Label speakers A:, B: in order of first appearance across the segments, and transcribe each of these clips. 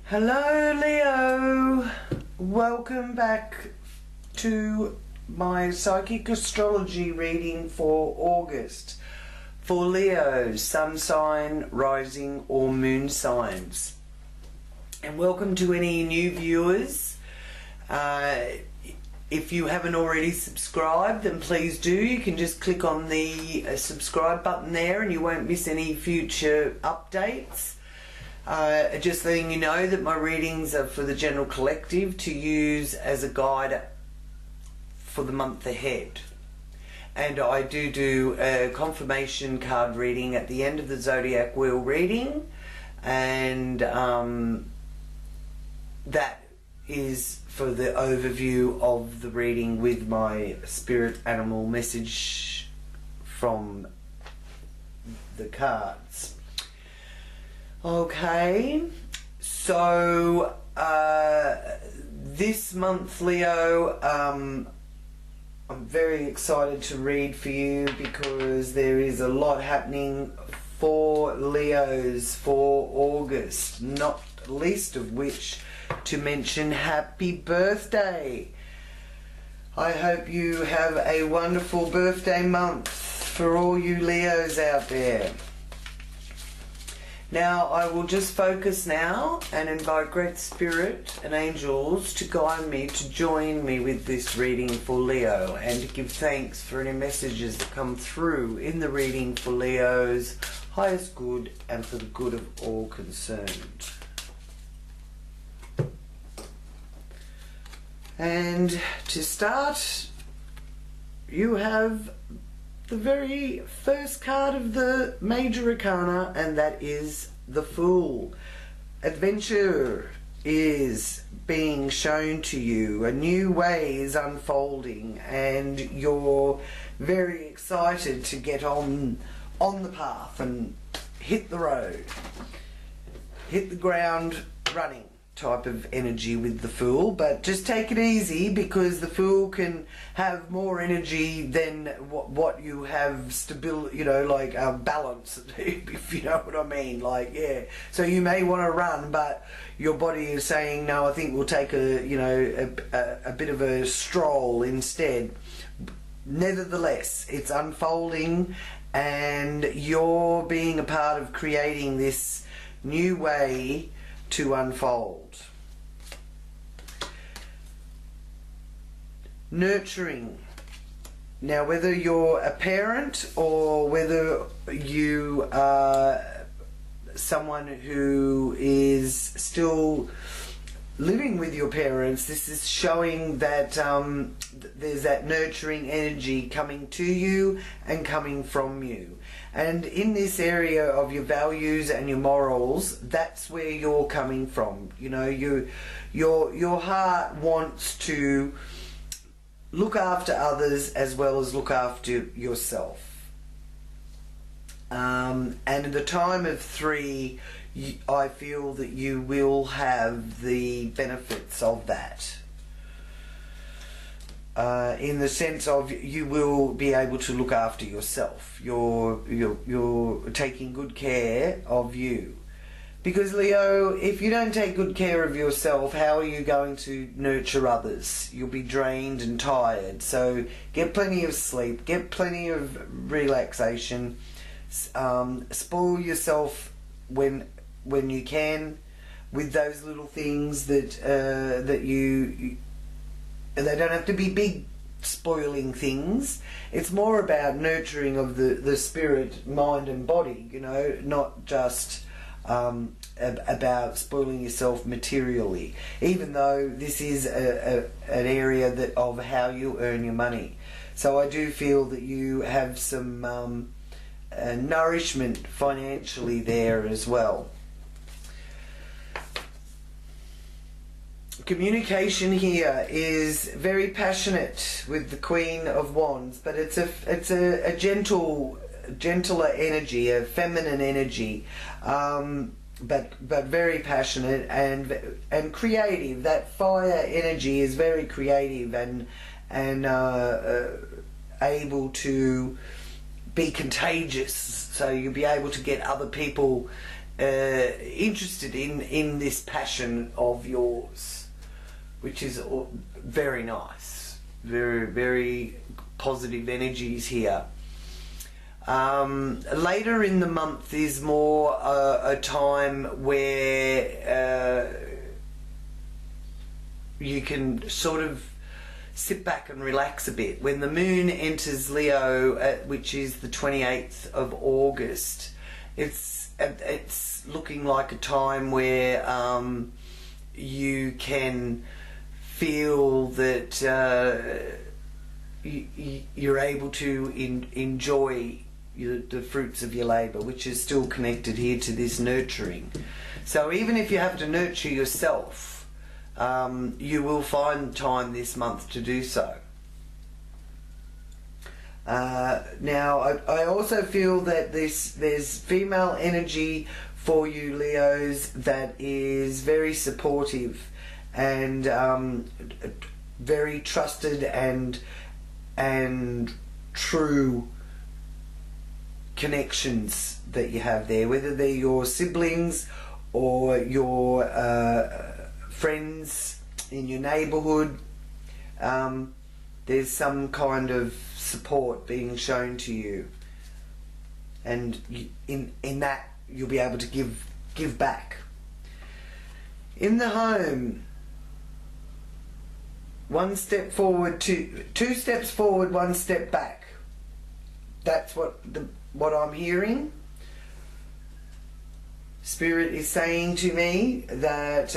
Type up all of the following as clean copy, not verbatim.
A: Hello Leo, welcome back to my psychic astrology reading for August for Leo, sun sign, rising or moon signs. And welcome to any new viewers. If you haven't already subscribed, then please do. You can just click on the subscribe button there and you won't miss any future updates. Just letting you know that my readings are for the general collective to use as a guide for the month ahead. And I do a confirmation card reading at the end of the Zodiac wheel reading, and that is for the overview of the reading with my spirit animal message from the cards. Okay, so this month, Leo, I'm very excited to read for you because there is a lot happening for Leos for August, not least of which to mention happy birthday. I hope you have a wonderful birthday month for all you Leos out there. Now I will just focus now and invite Great Spirit and angels to guide me, to join me with this reading for Leo, and to give thanks for any messages that come through in the reading for Leo's highest good and for the good of all concerned. And to start, you have the very first card of the major arcana, and that is the Fool. Adventure is being shown to you, a new way is unfolding, and you're very excited to get on the path and hit the road, hit the ground running type of energy with the Fool. But just take it easy, because the Fool can have more energy than what you have stability, you know, like balance, if you know what I mean. Like, yeah, so you may want to run, but your body is saying, no, I think we'll take a bit of a stroll instead. Nevertheless, it's unfolding, and you're being a part of creating this new way to unfold. Nurturing. Now, whether you're a parent or whether you are someone who is still living with your parents, this is showing that there's that nurturing energy coming to you and coming from you. And in this area of your values and your morals, that's where you're coming from. You know, your heart wants to look after others as well as look after yourself. And at the time of 3, I feel that you will have the benefits of that. In the sense of you will be able to look after yourself. You're taking good care of you. Because Leo, if you don't take good care of yourself, how are you going to nurture others? You'll be drained and tired. So get plenty of sleep, get plenty of relaxation, spoil yourself when you can with those little things that they don't have to be big spoiling things. It's more about nurturing of the spirit, mind and body, you know, not just about spoiling yourself materially, even though this is an area of how you earn your money. So I do feel that you have some nourishment financially there as well. Communication here is very passionate with the Queen of Wands, but it's a gentler energy, a feminine energy, but very passionate and creative. That fire energy is very creative and able to be contagious. So you'll be able to get other people interested in this passion of yours, which is very nice. Very, very positive energies here. Later in the month is more a time where you can sort of sit back and relax a bit. When the moon enters Leo, which is the 28th of August, it's looking like a time where you can feel that you're able to enjoy the fruits of your labour, which is still connected here to this nurturing. So even if you have to nurture yourself, you will find time this month to do so. Now, I also feel that there's female energy for you, Leos, that is very supportive and very trusted and true connections that you have there, whether they're your siblings or your friends in your neighbourhood. There's some kind of support being shown to you, and in that you'll be able to give back. In the home, one step forward, two steps forward, one step back. That's what I'm hearing. Spirit is saying to me that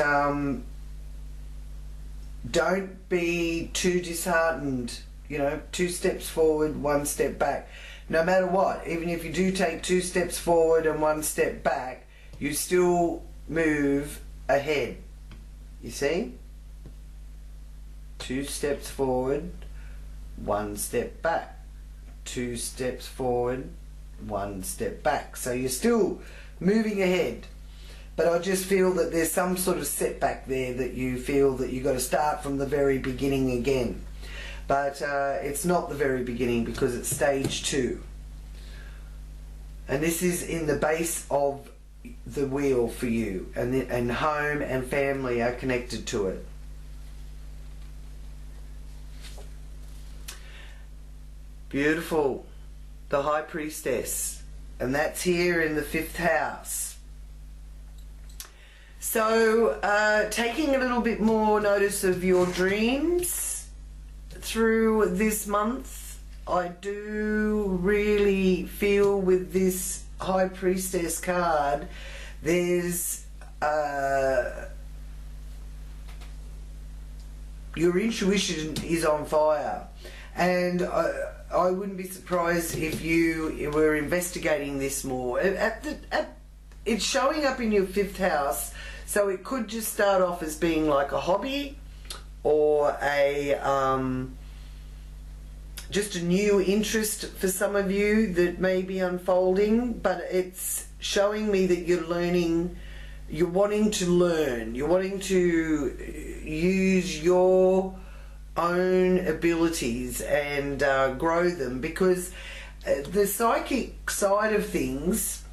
A: don't be too disheartened. You know, 2 steps forward, 1 step back. No matter what, even if you do take 2 steps forward and 1 step back, you still move ahead. You see? 2 steps forward, 1 step back. 2 steps forward, 1 step back. So you're still moving ahead. But I just feel that there's some sort of setback there that you feel that you've got to start from the very beginning again. But it's not the very beginning, because it's stage 2. And this is in the base of the wheel for you. And home and family are connected to it. Beautiful. The High Priestess. And that's here in the 5th house. So, taking a little bit more notice of your dreams through this month, I do really feel with this High Priestess card, there's your intuition is on fire, and I wouldn't be surprised if you were investigating this more. It's showing up in your 5th house, so it could just start off as being like a hobby or just a new interest for some of you that may be unfolding, but it's showing me that you're learning, you're wanting to learn, you're wanting to use your own abilities and grow them, because the psychic side of things,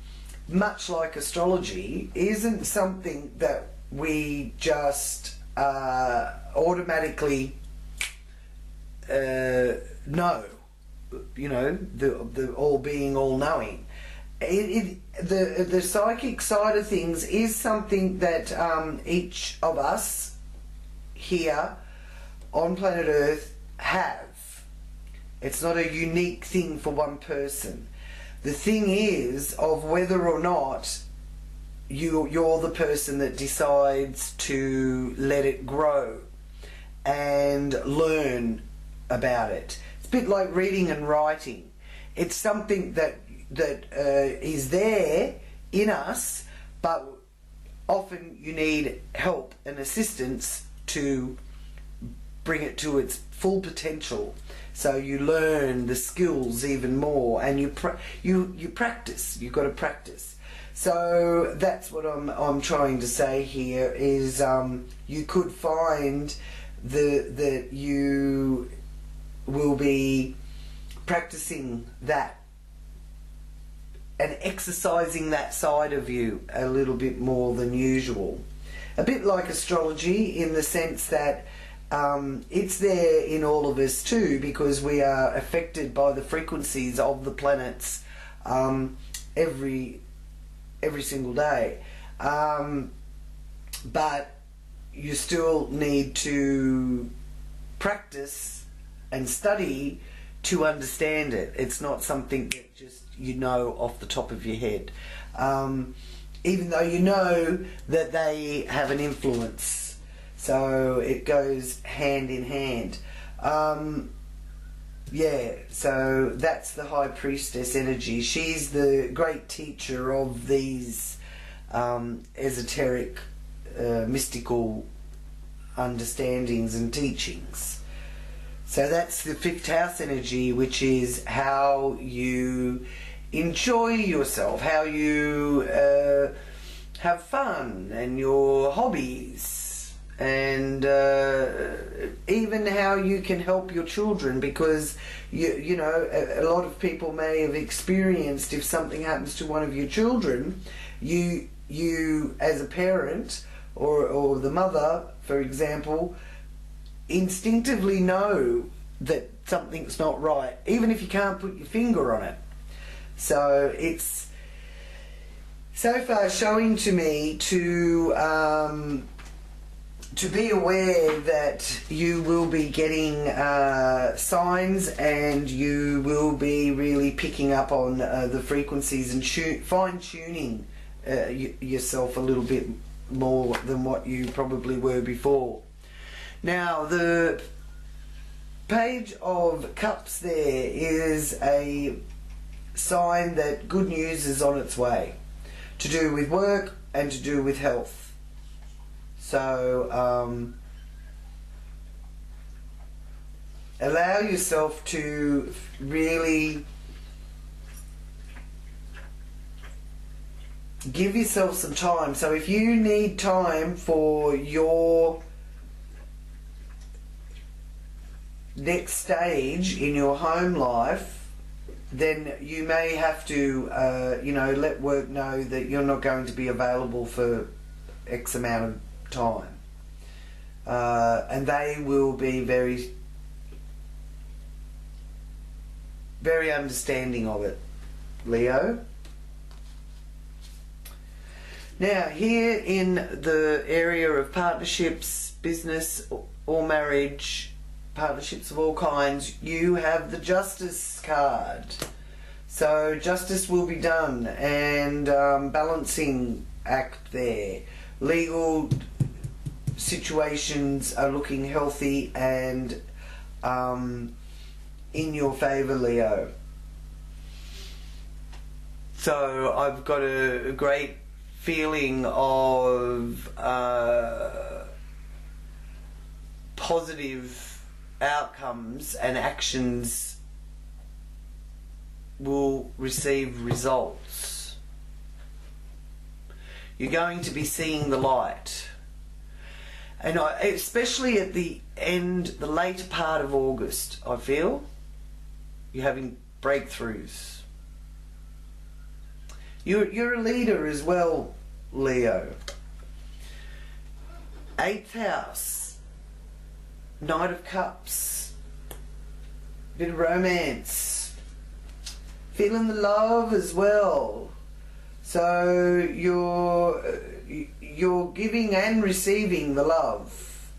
A: much like astrology, isn't something that we just automatically know. You know, the all being, all knowing. The psychic side of things is something that each of us here on planet Earth have. It's not a unique thing for one person. The thing is of whether or not you're the person that decides to let it grow and learn about it. It's a bit like reading and writing. It's something that is there in us, but often you need help and assistance to bring it to its full potential. So you learn the skills even more, and you practice. You've got to practice. So that's what I'm trying to say here is you could find that you will be practicing that and exercising that side of you a little bit more than usual. A bit like astrology in the sense that it's there in all of us too, because we are affected by the frequencies of the planets every single day. But you still need to practice and study to understand it. It's not something that just you know off the top of your head, even though you know that they have an influence. So it goes hand in hand. Yeah, so that's the High Priestess energy. She's the great teacher of these esoteric, mystical understandings and teachings. So that's the 5th house energy, which is how you enjoy yourself, how you have fun, and your hobbies, and even how you can help your children, because you know, a lot of people may have experienced, if something happens to one of your children, you as a parent or the mother, for example, instinctively know that something's not right, even if you can't put your finger on it. So it's so far showing to me to be aware that you will be getting signs, and you will be really picking up on the frequencies and fine-tuning yourself a little bit more than what you probably were before. Now, the Page of Cups there is a sign that good news is on its way, to do with work and to do with health. So allow yourself to really give yourself some time. So if you need time for your next stage in your home life, then you may have to you know, let work know that you're not going to be available for X amount of time, and they will be very understanding of it, Leo. Now, here in the area of partnerships, business or marriage, partnerships of all kinds, you have the Justice card. So justice will be done, and balancing act there. Legal situations are looking healthy and in your favour, Leo. So I've got a great feeling of positive outcomes, and actions will receive results. You're going to be seeing the light, and especially at the end, the later part of August, I feel you're having breakthroughs. You're a leader as well, Leo. 8th house, Knight of Cups, bit of romance, feeling the love as well. So you're giving and receiving the love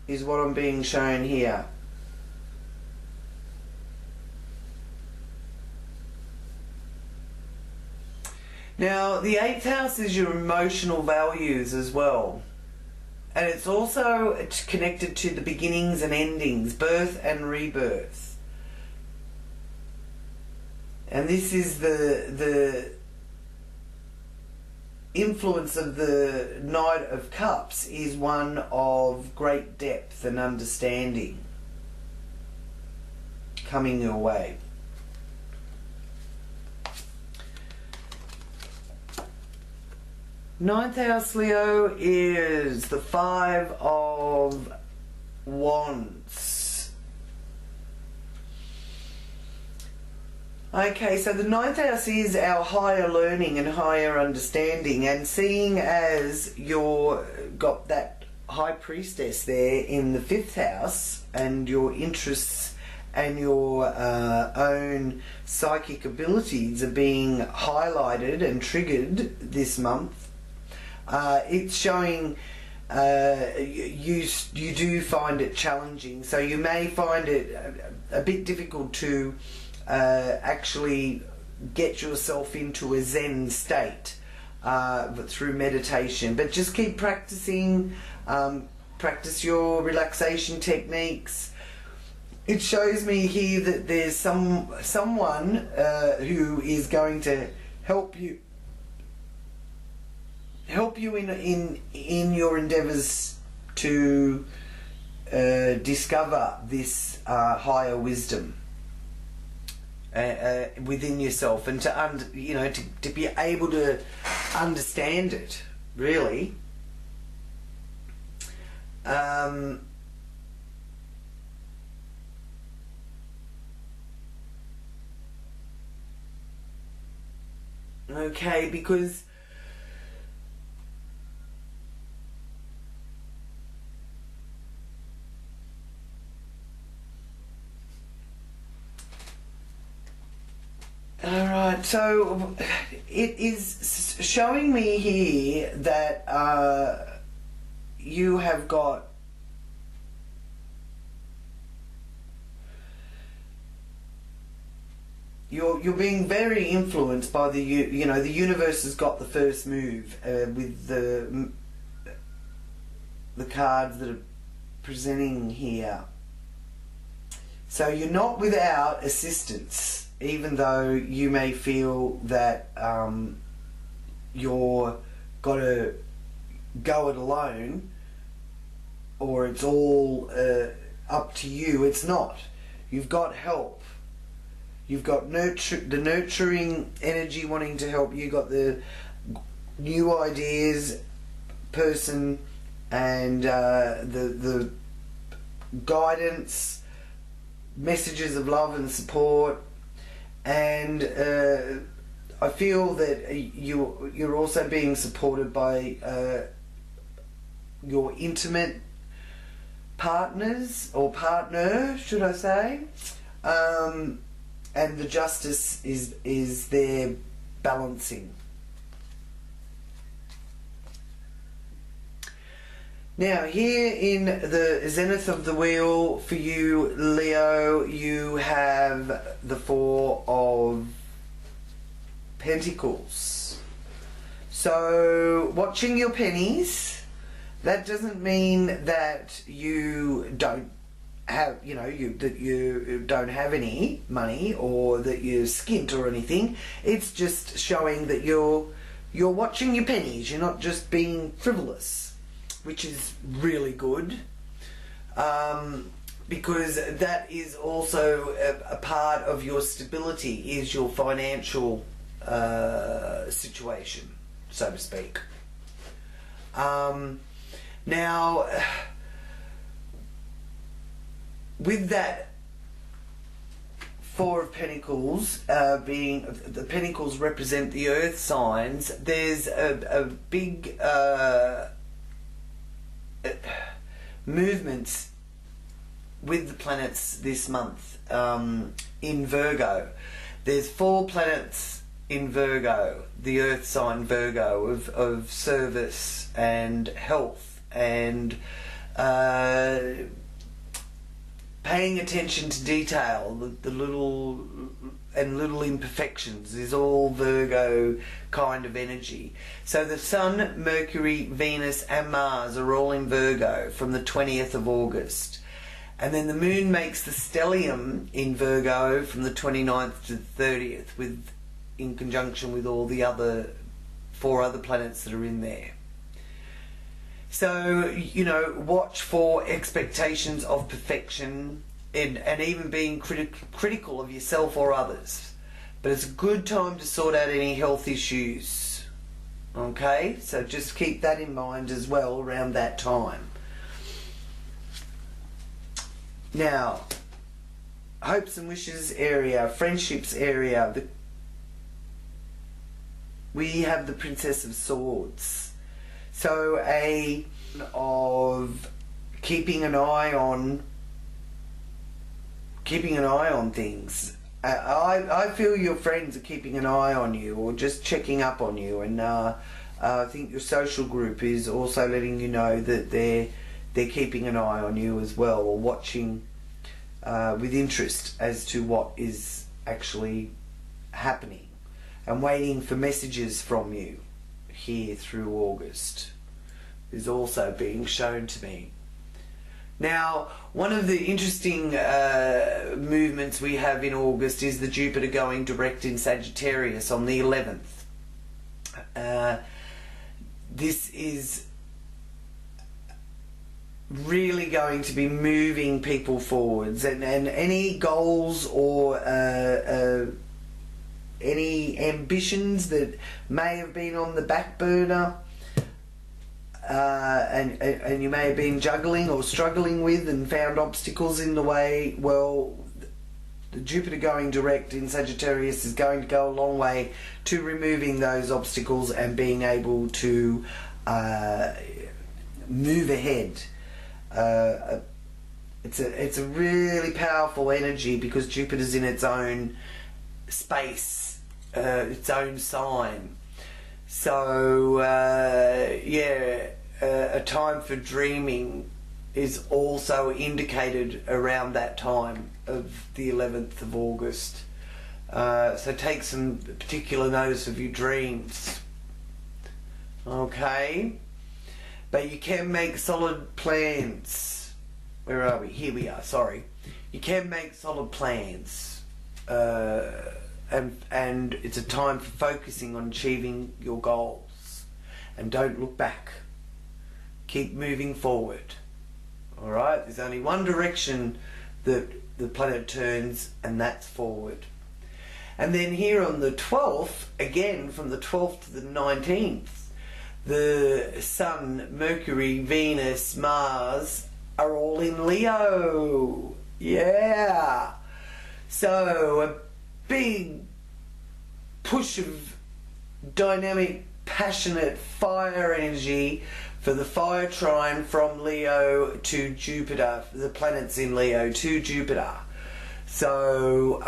A: is what I'm being shown here. Now, the 8th house is your emotional values as well. And it's also connected to the beginnings and endings, birth and rebirth. And this is the influence of the Knight of Cups, is one of great depth and understanding coming your way. Ninth house, Leo, is the 5 of Wands. Okay, so the ninth house is our higher learning and higher understanding, and seeing as you're got that high priestess there in the fifth house, and your interests and your own psychic abilities are being highlighted and triggered this month, it's showing you do find it challenging. So you may find it a bit difficult to actually get yourself into a Zen state through meditation, but just keep practicing. Practice your relaxation techniques. It shows me here that there's someone who is going to help you in your endeavours to discover this higher wisdom within yourself, and to be able to understand it, really. Okay, because alright, so it is showing me here that you have got you're being very influenced by the universe has got the first move with the cards that are presenting here. So you're not without assistance, even though you may feel that you're got to go it alone, or it's all up to you. It's not. You've got help. You've got the nurturing energy wanting to help you. Got the new ideas person, and the guidance, messages of love and support, and I feel that you're also being supported by your intimate partners, or partner, should I say, and the justice is there balancing. Now here in the zenith of the wheel for you, Leo, you have the Four of Pentacles. So watching your pennies, that doesn't mean that you don't have, that you don't have any money, or that you're skint or anything. It's just showing that you're watching your pennies. You're not just being frivolous, which is really good, because that is also a part of your stability, is your financial situation, so to speak. Now, with that Four of Pentacles, being the Pentacles represent the earth signs, there's a big movements with the planets this month in Virgo. There's 4 planets in Virgo, the earth sign Virgo, of service and health and paying attention to detail, the little imperfections is all Virgo kind of energy. So the Sun, Mercury, Venus and Mars are all in Virgo from the 20th of August. And then the Moon makes the stellium in Virgo from the 29th to the 30th, in conjunction with all the other 4 other planets that are in there. So, watch for expectations of perfection and even being critical of yourself or others. But it's a good time to sort out any health issues. Okay? So just keep that in mind as well around that time. Now, hopes and wishes area, friendships area, we have the Princess of Swords. So of keeping an eye on things. I feel your friends are keeping an eye on you, or just checking up on you, and I think your social group is also letting you know that they're keeping an eye on you as well, or watching with interest as to what is actually happening, and waiting for messages from you here through August is also being shown to me. Now, one of the interesting movements we have in August is the Jupiter going direct in Sagittarius on the 11th. This is really going to be moving people forwards, and any goals or any ambitions that may have been on the back burner, and you may have been juggling or struggling with and found obstacles in the way, well, the Jupiter going direct in Sagittarius is going to go a long way to removing those obstacles and being able to move ahead. It's a really powerful energy, because Jupiter's in its own space, its own sign. So a time for dreaming is also indicated around that time of the 11th of August. So take some particular notice of your dreams. Okay? But you can make solid plans. Where are we? Here we are, sorry. You can make solid plans. And it's a time for focusing on achieving your goals. And don't look back. Keep moving forward. Alright? There's only one direction that the planet turns, and that's forward. And then here on the 12th, again from the 12th to the 19th, the Sun, Mercury, Venus, Mars are all in Leo. Yeah! So a big push of dynamic, passionate fire energy for the fire trine from Leo to Jupiter, the planets in Leo to Jupiter. So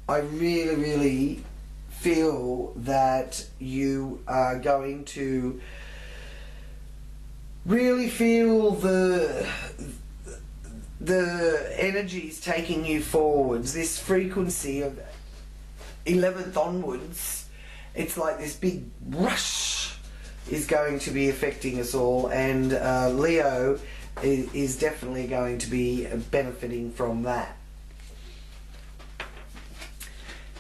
A: I really feel that you are going to really feel the energies taking you forwards. This frequency of 11th onwards, it's like this big rush is going to be affecting us all, and Leo is definitely going to be benefiting from that.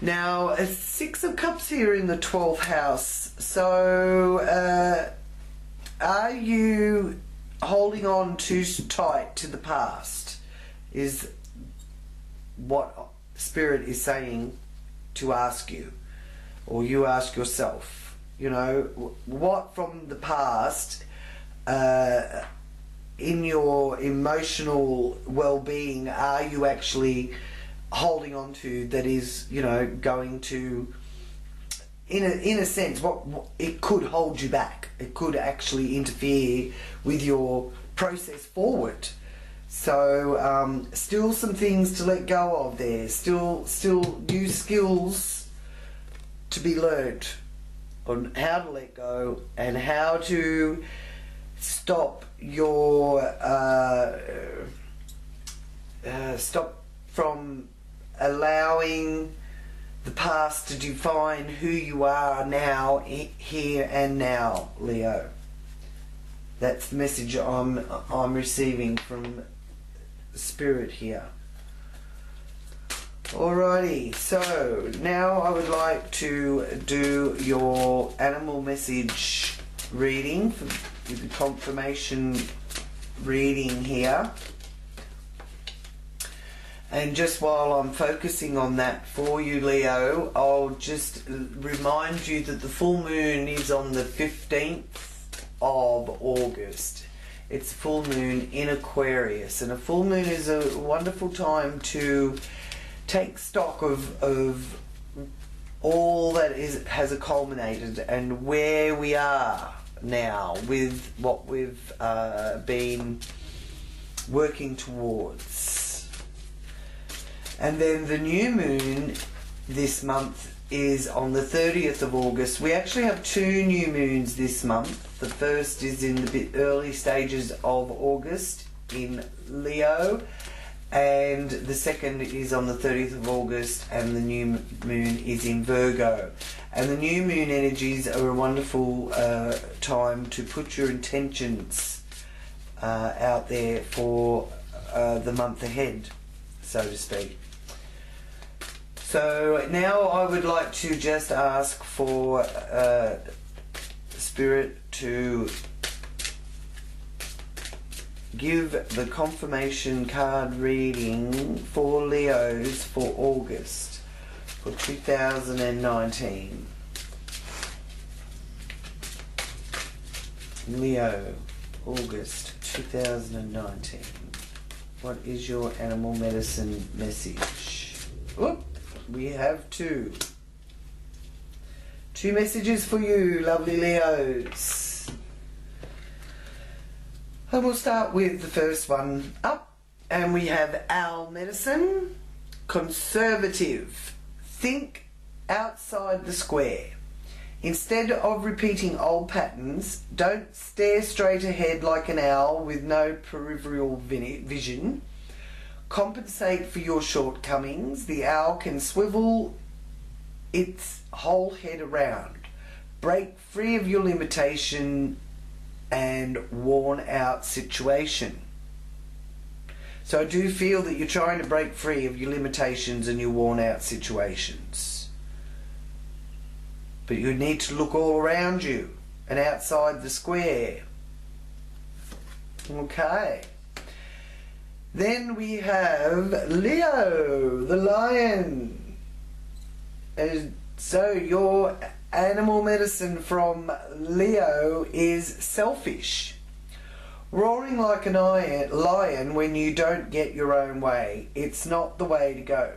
A: Now, a 6 of Cups here in the 12th house. So, are you holding on too tight to the past? Is what Spirit is saying to ask you, or you ask yourself. You know, what from the past in your emotional well-being are you actually holding on to that is, you know, going to, in a sense, what it could hold you back. It could actually interfere with your process forward. So still some things to let go of there. Still new skills to be learned on how to let go and how to stop your stop from allowing the past to define who you are now, here and now, Leo. That's the message I'm receiving from Spirit here. Alrighty, so now I would like to do your animal message reading with the confirmation reading here. And just while I'm focusing on that for you, Leo, I'll just remind you that the full moon is on the 15th of August It's full moon in Aquarius, and a full moon is a wonderful time to take stock of all that has culminated and where we are now with what we've been working towards. And then the new moon this month is on the 30th of August. We actually have 2 new moons this month. The first is in the early stages of August in Leo, and the second is on the 30th of August, and the new moon is in Virgo. And the new moon energies are a wonderful time to put your intentions out there for the month ahead, so to speak. So now I would like to just ask for Spirit to give the confirmation card reading for Leos for August for 2019. Leo, August 2019. What is your animal medicine message? Whoop, we have 2. 2 messages for you, lovely Leos. And we'll start with the first one up, and we have owl medicine. Conservative. Think outside the square. Instead of repeating old patterns, don't stare straight ahead like an owl with no peripheral vision. Compensate for your shortcomings. The owl can swivel its whole head around. Break free of your limitation and worn out situation. So I do feel that you're trying to break free of your limitations and your worn out situations. But you need to look all around you and outside the square. Okay. Then we have Leo, the lion. So your animal medicine from Leo is selfish. Roaring like an lion when you don't get your own way. It's not the way to go.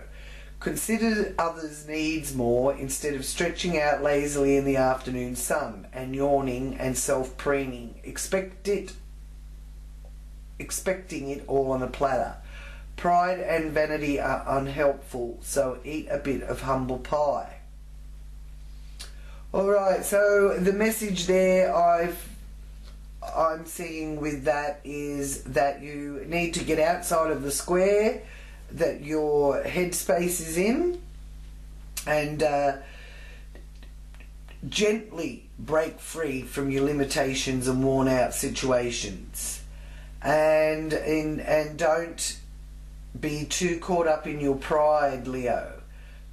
A: Consider others' needs more instead of stretching out lazily in the afternoon sun and yawning and self-preening. Expecting it all on a platter. Pride and vanity are unhelpful, so eat a bit of humble pie. Alright, so the message there I'm seeing with that is that you need to get outside of the square that your headspace is in, and gently break free from your limitations and worn out situations, and don't be too caught up in your pride, Leo.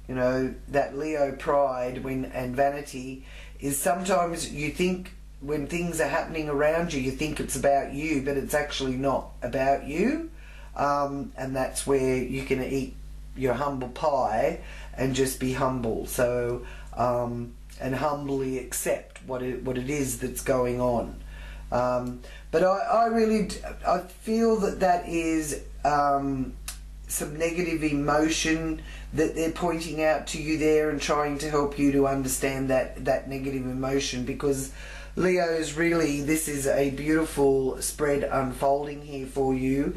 A: You know, that Leo pride and vanity is sometimes you think when things are happening around you, you think it's about you, but it's actually not about you. And that's where you can eat your humble pie and just be humble. So, and humbly accept what it is that's going on. But I feel that is some negative emotion that they're pointing out to you there and trying to help you to understand that negative emotion, because Leo's really, this is a beautiful spread unfolding here for you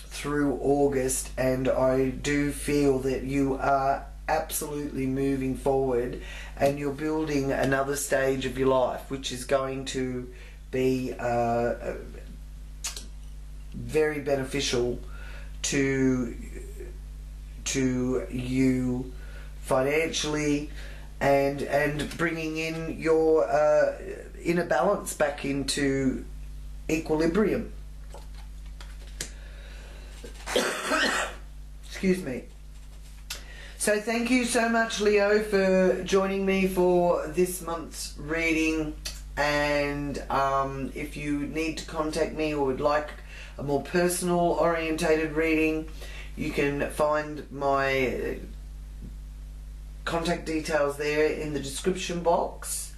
A: through August, and I do feel that you are absolutely moving forward and you're building another stage of your life which is going to be very beneficial to you financially, and bringing in your inner balance back into equilibrium. Excuse me. So thank you so much, Leo, for joining me for this month's reading, and if you need to contact me or would like a more personal orientated reading, you can find my contact details there in the description box.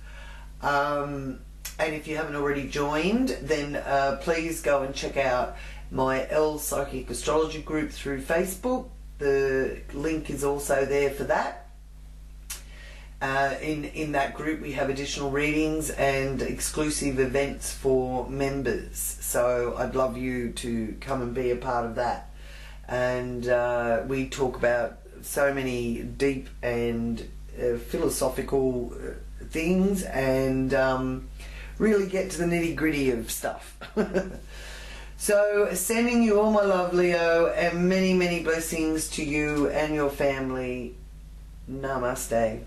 A: And if you haven't already joined, then please go and check out my L Psychic Astrology group through Facebook. The link is also there for that. In that group we have additional readings and exclusive events for members, so I'd love you to come and be a part of that. And we talk about so many deep and philosophical things, and really get to the nitty-gritty of stuff. So sending you all my love, Leo, and many, many blessings to you and your family. Namaste.